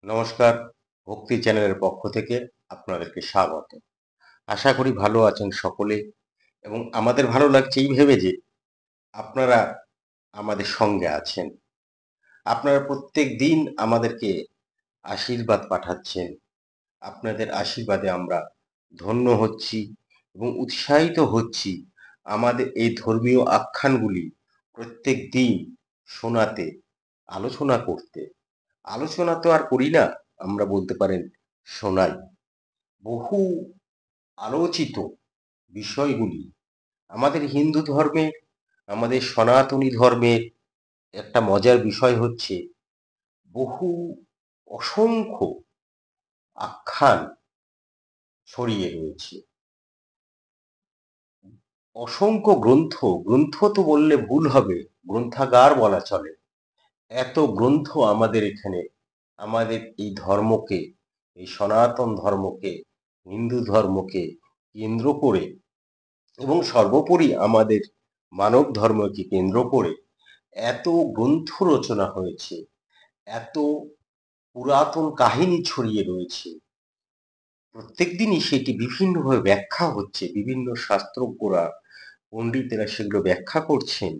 নমস্কার, ভক্তি চ্যানেলের পক্ষ থেকে আপনাদেরকে স্বাগত। আশা করি ভালো আছেন সকলে এবং আমাদের ভালো লাগছে এই ভেবে যে আপনারা আমাদের সঙ্গে আছেন। আপনারা প্রত্যেক দিন আমাদেরকে আশীর্বাদ পাঠাচ্ছেন। আপনাদের আশীর্বাদে আমরা ধন্য হচ্ছি এবং উৎসাহিত হচ্ছি আমাদের এই ধর্মীয় আখ্যানগুলি প্রত্যেক দিন শোনাতে, আলোচনা করতে। আলোচনা তো আর করি না, আমরা বলতে পারেন শোনাই। বহু আলোচিত বিষয়গুলি আমাদের হিন্দু ধর্মের, আমাদের সনাতনী ধর্মের একটা মজার বিষয় হচ্ছে বহু অসংখ্য আখ্যান ছড়িয়ে রয়েছে। অসংখ্য গ্রন্থ, গ্রন্থ তো বললে ভুল হবে, গ্রন্থাগার বলা চলে। এত গ্রন্থ আমাদের এখানে আমাদের এই ধর্মকে, এই সনাতন ধর্মকে, হিন্দু ধর্মকে কেন্দ্র করে এবং সর্বোপরি আমাদের মানব ধর্মকে কেন্দ্র করে এত গ্রন্থ রচনা হয়েছে, এত পুরাতন কাহিনী ছড়িয়ে রয়েছে। প্রত্যেক দিনই সেটি বিভিন্নভাবে ব্যাখ্যা হচ্ছে, বিভিন্ন শাস্ত্রজ্ঞরা, পণ্ডিতেরা সেগুলো ব্যাখ্যা করছেন।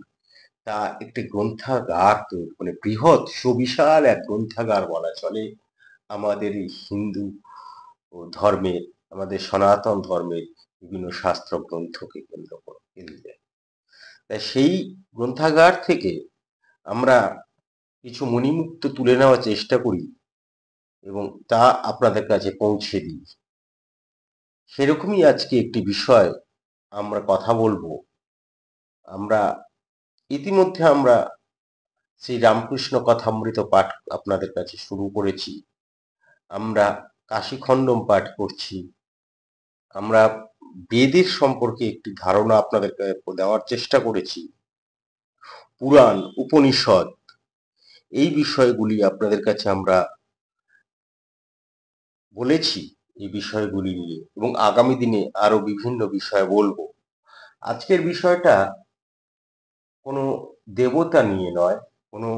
তা একটি গ্রন্থাগার তৈরি, মানে বৃহৎ সুবিশাল এক গ্রন্থাগার বলা চলে আমাদের এই হিন্দু ধর্মের, আমাদের সনাতন ধর্মের বিভিন্ন শাস্ত্র গ্রন্থকে কেন্দ্রে। তাই সেই গ্রন্থাগার থেকে আমরা কিছু মণিমুক্ত তুলে নেওয়ার চেষ্টা করি এবং তা আপনাদের কাছে পৌঁছে দিই। সেরকমই আজকে একটি বিষয় আমরা কথা বলবো। আমরা ইতিমধ্যে আমরা শ্রী রামকৃষ্ণ কথামৃত পাঠ আপনাদের কাছে শুরু করেছি। আমরা কাশীখণ্ডম পাঠ করছি। আমরা বেদের সম্পর্কে একটি ধারণা আপনাদেরকে দেওয়ার চেষ্টা করেছি। পুরাণ, উপনিষদ, এই বিষয়গুলি আপনাদের কাছে আমরা বলেছি, এই বিষয়গুলি নিয়ে, এবং আগামী দিনে আরো বিভিন্ন বিষয় বলবো। আজকের বিষয়টা কোনো দেবতা নিয়ে নয়, কোনো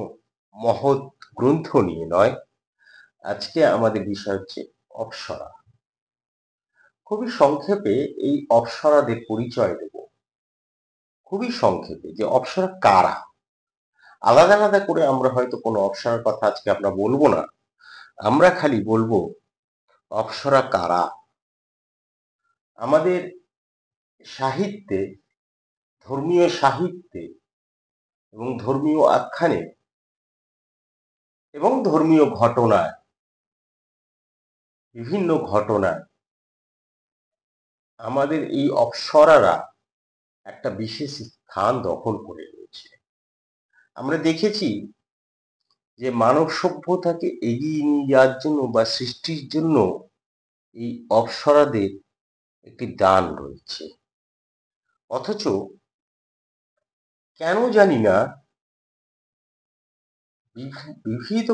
মহৎ গ্রন্থ নিয়ে নয়। আজকে আমাদের বিষয় হচ্ছে অপ্সরা। খুবই সংক্ষেপে এই অপ্সরাদের পরিচয় দেব। খুবই সংক্ষেপে যে অপ্সরা কারা। আলাদা আলাদা করে আমরা হয়তো কোনো অপ্সরার কথা আজকে আমরা বলবো না। আমরা খালি বলবো অপ্সরা কারা। আমাদের সাহিত্যে, ধর্মীয় সাহিত্যে এবং ধর্মীয় আখ্যানে এবং ধর্মীয় ঘটনায়, বিভিন্ন ঘটনায় আমাদের এই অপ্সরারা একটা বিশেষ স্থান দখল করে রয়েছে। আমরা দেখেছি যে মানব সভ্যতাকে এগিয়ে নিয়ে যাওয়ার জন্য বা সৃষ্টির জন্য এই অপ্সরাদের একটি দান রয়েছে। অথচ কেন জানি না বিভিন্ন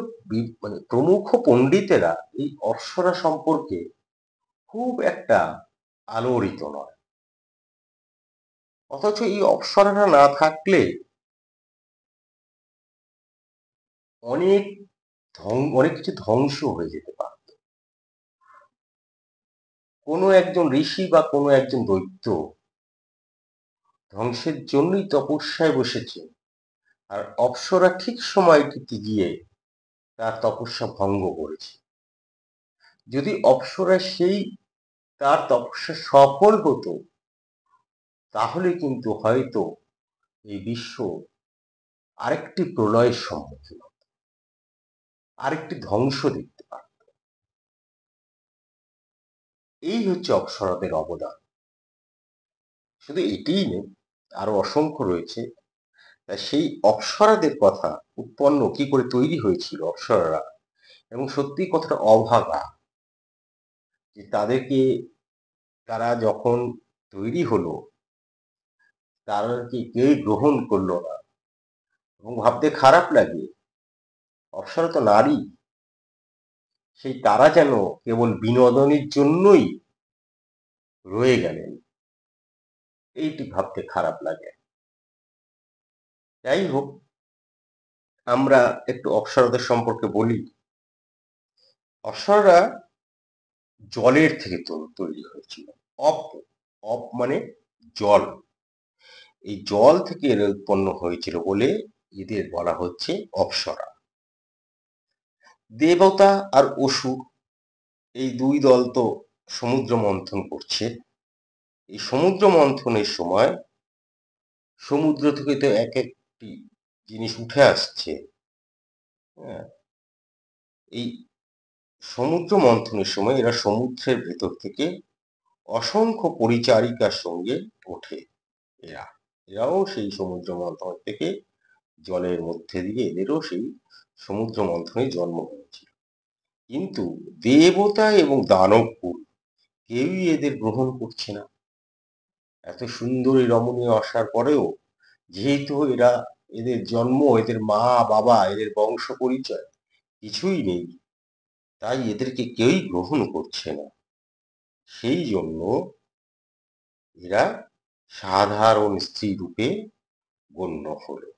মানে প্রমুখ পণ্ডিতেরা এই অপ্সরা সম্পর্কে খুব একটা আলোড়িত নয়। অথচ এই অপ্সরারা না থাকলে অনেক অনেক কিছু ধ্বংস হয়ে যেতে পারত। কোনো একজন ঋষি বা কোনো একজন দৈত্য ধ্বংসের জন্যই তপস্যায় বসেছে, আর অপ্সরা ঠিক সময়টিতে গিয়ে তার তপস্যা ভঙ্গ করেছে। যদি অপ্সরা সেই তার তপস্যা সফল হতো, তাহলে কিন্তু হয়তো এই বিশ্ব আরেকটি প্রলয়ের সম্মুখীন হতো, আরেকটি ধ্বংস দেখতে পারত। এই হচ্ছে অপ্সরাদের অবদান। শুধু এটিই নেই, আরো অসংখ্য রয়েছে। তা সেই অপ্সরাদের কথা, উৎপন্ন কি করে তৈরি হয়েছিল অপ্সরারা, এবং সত্যি কথাটা অভাগা যে তাদেরকে, তারা যখন তৈরি হলো তাদেরকে কেউ গ্রহণ করলো না। এবং ভাবতে খারাপ লাগে, অপ্সরা তো নারী, সেই তারা যেন কেবল বিনোদনের জন্যই রয়ে গেলেন, এইটি ভাবতে খারাপ লাগে। যাই হোক, আমরা একটু অপ্সরাদের সম্পর্কে বলি। অপ্সরারা জলের থেকে তৈরি হয়েছিল। অপ অপ মানে জল, এই জল থেকে এরা উৎপন্ন হয়েছিল বলে এদের বলা হচ্ছে অপ্সরা। দেবতা আর অসুর এই দুই দল তো সমুদ্র মন্থন করছে। এই সমুদ্র মন্থনের সময় সমুদ্র থেকে তো এক একটি জিনিস উঠে আসছে। হ্যাঁ, এই সমুদ্র মন্থনের সময় এরা সমুদ্রের ভেতর থেকে অসংখ্য পরিচারিকার সঙ্গে ওঠে। এরাও সেই সমুদ্র মন্থন থেকে জলের মধ্যে দিয়ে এদেরও সেই সমুদ্র মন্থনে জন্ম হয়েছিল। কিন্তু দেবতা এবং দানবকুল কেউই এদের গ্রহণ করছে না। এত সুন্দরী রমণীয় আসার পরেও যেহেতু এদের জন্ম, এদের মা বাবা, এদের বংশ পরিচয় কিছুই নেই, তাই এদেরকে কেউই গ্রহণ করছে না। সেই জন্য এরা সাধারণ স্ত্রী রূপে গণ্য হলো।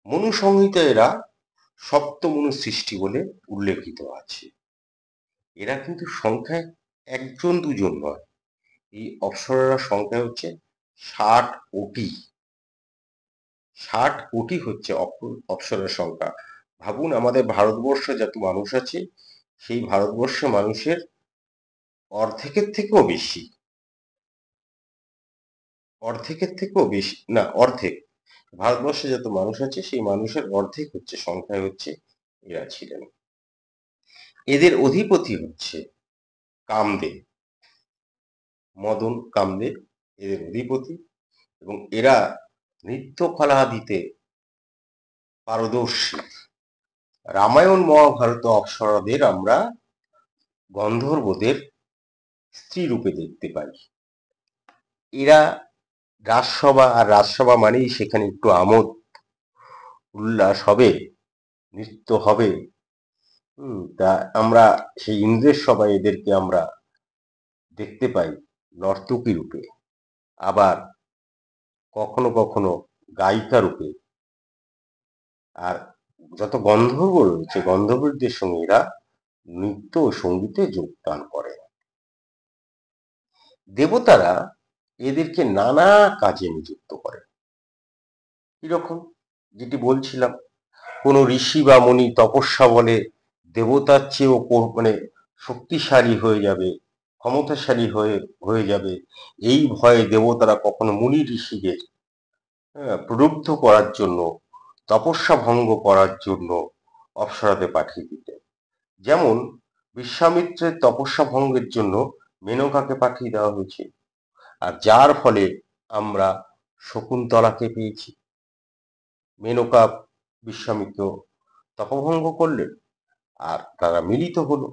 মনু সংহিতায় এরা সপ্তমনু সৃষ্টি বলে উল্লেখিত আছে। এরা কিন্তু সংখ্যায় একজন দুজন নয়, এই অপ্সরার সংখ্যা হচ্ছে ৬০ কোটি। ৬০ কোটি হচ্ছে অপ্সরার সংখ্যা। ভাবুন, আমাদের ভারতবর্ষে যত মানুষ আছে সেই ভারতবর্ষে মানুষের অর্ধেকের থেকেও বেশি, না অর্ধেক, ভারতবর্ষে যত মানুষ আছে সেই মানুষের অর্ধেক হচ্ছে সংখ্যায় হচ্ছে এরা ছিলেন। এদের অধিপতি হচ্ছে কামদেব, মদন কামদেব এদের অধিপতি, এবং এরা নৃত্যকলা দিতে পারদর্শী। রামায়ণ মহাভারত অপ্সরাদের আমরা গন্ধর্বদের স্ত্রী রূপে দেখতে পাই। এরা রাজসভা, আর রাজসভা মানেই সেখানে একটু আমোদ উল্লাস হবে, নৃত্য হবে। তা আমরা সেই ইন্দ্রের সভায় এদেরকে আমরা দেখতে পাই নর্তকী রূপে, আবার কখনো কখনো গায়িকা রূপে। আর যত গন্ধর্ব রয়েছে গন্ধর্বদের সঙ্গে এরা নৃত্য ও সঙ্গীতে যোগদান করে। দেবতারা এদেরকে নানা কাজে নিযুক্ত করে। কিরকম, যেটি বলছিলাম, কোনো ঋষি বা মুনি তপস্যা বলে দেবতার চেয়েও মানে শক্তিশালী হয়ে যাবে, ক্ষমতাশালী হয়ে যাবে, এই ভয়ে দেবতারা কখনো মুনি ঋষিদের প্রলুব্ধ করার জন্য, তপস্যা ভঙ্গ করার জন্য অপ্সরাতে পাঠিয়ে দিতেন। যেমন বিশ্বামিত্রের তপস্যা ভঙ্গের জন্য মেনকাকে পাঠিয়ে দেওয়া হয়েছে, আর যার ফলে আমরা শকুন্তলাকে পেয়েছি। মেনকা বিশ্বামিত্র তপভঙ্গ করলেন আর তারা মিলিত হলো,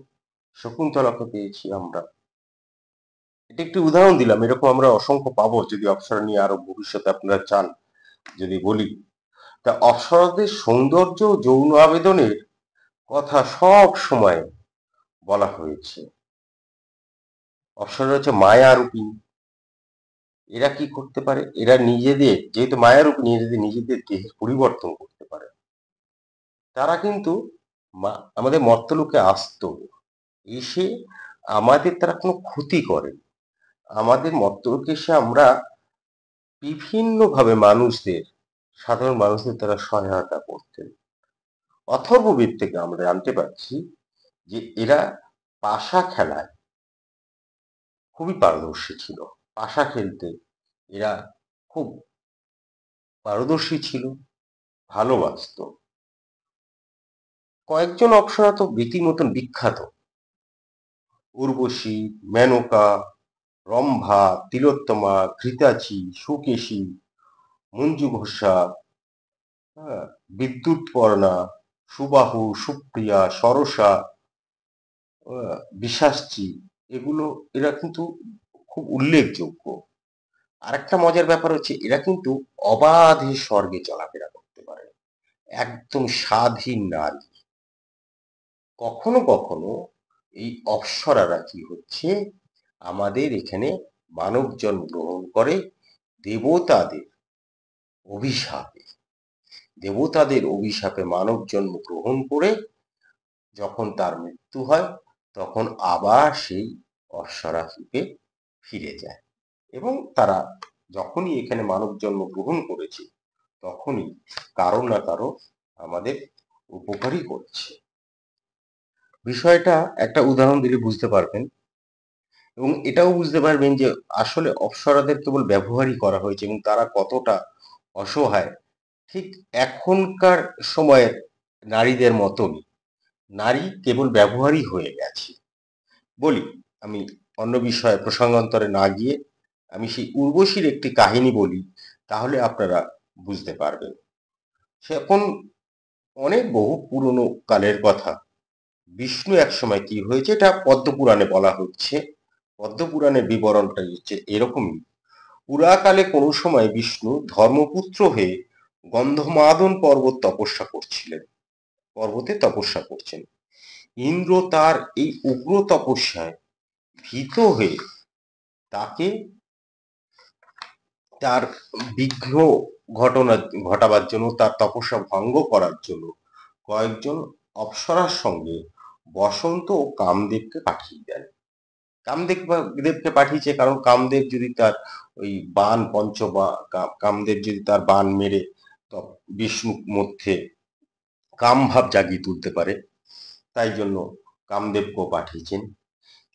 শকুন্তলাকে পেয়েছি আমরা। এটা একটি উদাহরণ দিলাম, এরকম আমরা অসংখ্য পাবো। যদি অপ্সরা নিয়ে আরো ভবিষ্যতে আপনারা চান যদি বলি, তা অপ্সরাদের সৌন্দর্য যৌন আবেদনের কথা সব সময় বলা হয়েছে। অপ্সরা হচ্ছে মায়ারূপিণী। এরা কি করতে পারে, এরা নিজেদের, যেহেতু মায়ারূপিণী, নিজেদের দেহের পরিবর্তন করতে পারে। তারা কিন্তু আমাদের মর্তলোকে আসতো, এসে আমাদের তারা কোনো ক্ষতি করে, আমাদের মর্তলোকে এসে আমরা বিভিন্নভাবে সাধারণ মানুষদের তারা সহায়তা করতেন। অথর্ববেদ থেকে আমরা জানতে পারছি যে এরা পাশা খেলায় খুবই পারদর্শী ছিল। পাশা খেলতে এরা খুব পারদর্শী ছিল, ভালোবাসত। কয়েকজন অপ্সরা তো রীতিমতন বিখ্যাত: উর্বশী, মেনকা, রম্ভা, তিলোত্তমা, ঘৃতাচি, সুকেশী, মঞ্জু ঘোষা, বিদ্যুৎপর্ণা, সুবাহু, সুপ্রিয়া, সরসা, বিশাশ্চী, এরা কিন্তু খুব উল্লেখযোগ্য। আরেকটা মজার ব্যাপার হচ্ছে এরা কিন্তু অবাধে স্বর্গে চলাফেরা করতে পারে, একদম স্বাধীন নারী। কখনো কখনো এই অপ্সরারা কি হচ্ছে আমাদের এখানে মানব জন্ম গ্রহণ করে দেবতাদের অভিশাপে। দেবতাদের অভিশাপে মানব জন্ম গ্রহণ করে যখন তার মৃত্যু হয় তখন আবার সেই অপ্সরা রূপে ফিরে যায় এবং তারা যখনই এখানে মানব জন্ম গ্রহণ করেছে তখনই কারো না কারো আমাদের উপকারই করেছে। বিষয়টা একটা উদাহরণ দিলে বুঝতে পারবেন এবং এটাও বুঝতে পারবেন যে আসলে অপ্সরাদের কেবল ব্যবহারই করা হয়েছে এবং তারা কতটা অসহায়। ঠিক এখনকার সময়ের নারীদের মতনই নারী কেবল ব্যবহারই হয়ে গেছে। বলি, আমি অন্য বিষয়ে প্রসঙ্গান্তরে না গিয়ে আমি সেই উর্বশীর একটি কাহিনী বলি, তাহলে আপনারা বুঝতে পারবেন। সে এখন অনেক বহু পুরনো কালের কথা। বিষ্ণু একসময় কি হয়েছে এটা পদ্মপুরাণে বলা হচ্ছে। পদ্মপুরাণের বিবরণটা হচ্ছে এরকমই। পুরাকালে কোনো সময় বিষ্ণু ধর্মপুত্র হয়ে গন্ধমাদন পর্বতে তপস্যা করছেন। ইন্দ্র তার এই উগ্র তপস্যায় ভীত হয়ে তাকে তার বিঘ্ন ঘটাবার জন্য, তার তপস্যা ভঙ্গ করার জন্য কয়েকজন অপ্সরার সঙ্গে বসন্ত ও কামদেবকে পাঠিয়ে দেন। দেবকে পাঠিয়েছে কারণ কামদেব যদি তার ওই বাণ কামদেব যদি তার বাণ মেরে বিষ্ণুর মধ্যে কাম ভাব জাগিয়ে তুলতে পারে, তাই জন্য কামদেবকেও পাঠিয়েছেন।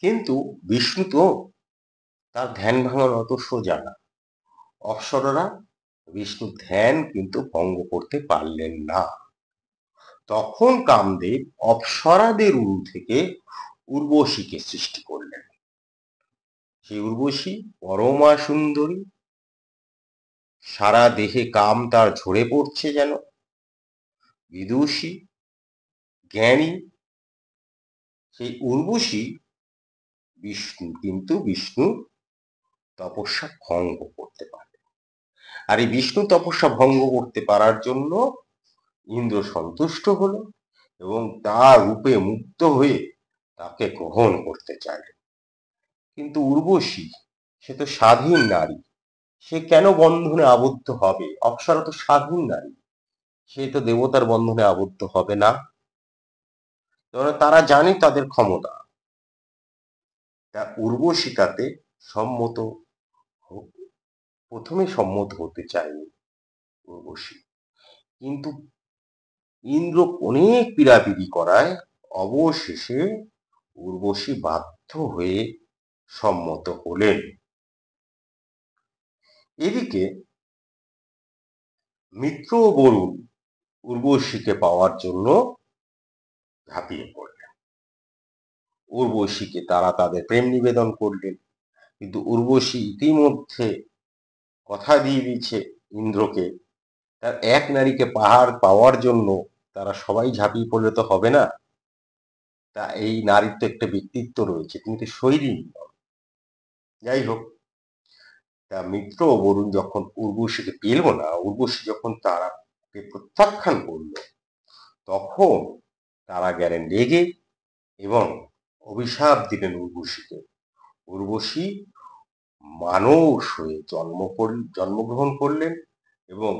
কিন্তু বিষ্ণু তো তার ধ্যান ভাঙানো অত সোজা না। অপ্সরারা বিষ্ণুর ধ্যান কিন্তু ভঙ্গ করতে পারলেন না। তখন কামদেব অপ্সরাদের উরু থেকে উর্বশীকে সৃষ্টি করলেন। সেই উর্বশী পরমা সুন্দরী, সারা দেহে কাম তার ঝরে পড়ছে যেন, বিদুষী, জ্ঞানী। সেই উর্বশী বিষ্ণু তপস্যা ভঙ্গ করতে পারে। আর এই বিষ্ণু তপস্যা ভঙ্গ করতে পারার জন্য ইন্দ্র সন্তুষ্ট হলো এবং তার রূপে মুগ্ধ হয়ে তাকে গ্রহণ করতে চাইলেন। কিন্তু উর্বশী, সে তো স্বাধীন নারী, সে কেন বন্ধনে আবদ্ধ হবে? অপ্সরা তো স্বাধীন নারী, সে তো দেবতার বন্ধনে আবদ্ধ হবে না। তারা জানে তাদের ক্ষমতা। তা উর্বশী তাতে সম্মত প্রথমে সম্মত হতে চায়নি উর্বশী, কিন্তু ইন্দ্র অনেক পীড়াপিড়ি করায় অবশেষে উর্বশী বাধ্য হয়ে সম্মত হলেন। এদিকে মিত্র ও বরুণ উর্বশীকে পাওয়ার জন্য ঝাঁপিয়ে পড়লেন। উর্বশীকে তারা তাদের প্রেম নিবেদন করলেন, কিন্তু উর্বশী ইতিমধ্যে কথা দিয়ে দিয়েছে ইন্দ্রকে, তার এক নারীকে পাওয়ার জন্য তারা সবাই ঝাঁপিয়ে পড়লে তো হবে না। তা এই নারীর তো একটা ব্যক্তিত্ব রয়েছে, তিনি তো শৈলী নন। যাই হোক, তা মিত্র ও বরুণ যখন উর্বশীকে পেল না, উর্বশী যখন তারাকে প্রত্যাখ্যান করল, তখন তারা গেলেন রেগে এবং অভিশাপ দিলেন উর্বশীকে। উর্বশী মানস হয়ে জন্মগ্রহণ করলেন এবং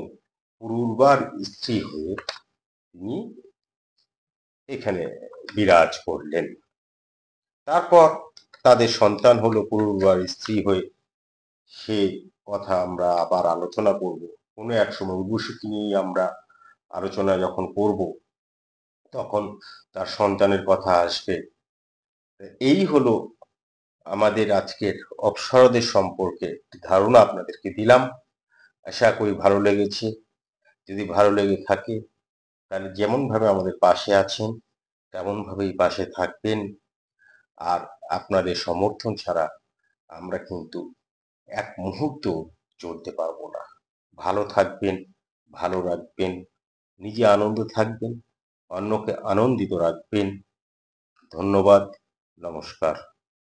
পুরুরবার স্ত্রী হয়ে তিনি এখানে বিরাজ করলেন। তারপর তাদের সন্তান হলো পুরুরবার স্ত্রী হয়ে। সে কথা আমরা আবার আলোচনা করব কোনো এক সময়। উর্বশীকে নিয়ে আমরা আলোচনা যখন করব তখন তার সন্তানের কথা আসবে। এই হলো আমাদের আজকের অপ্সরাদের সম্পর্কে ধারণা আপনাদেরকে দিলাম। আশা করি ভালো লেগেছে। যদি ভালো লেগে থাকে তাহলে যেমন ভাবে আমাদের পাশে আছেন তেমন ভাবেই পাশে থাকবেন। আর আপনাদের সমর্থন ছাড়া আমরা কিন্তু এক মুহূর্ত চলতে পারবো না। ভালো থাকবেন, ভালো রাখবেন, নিজে আনন্দ থাকবেন, অন্যকে আনন্দিত রাখবেন। ধন্যবাদ, নমস্কার।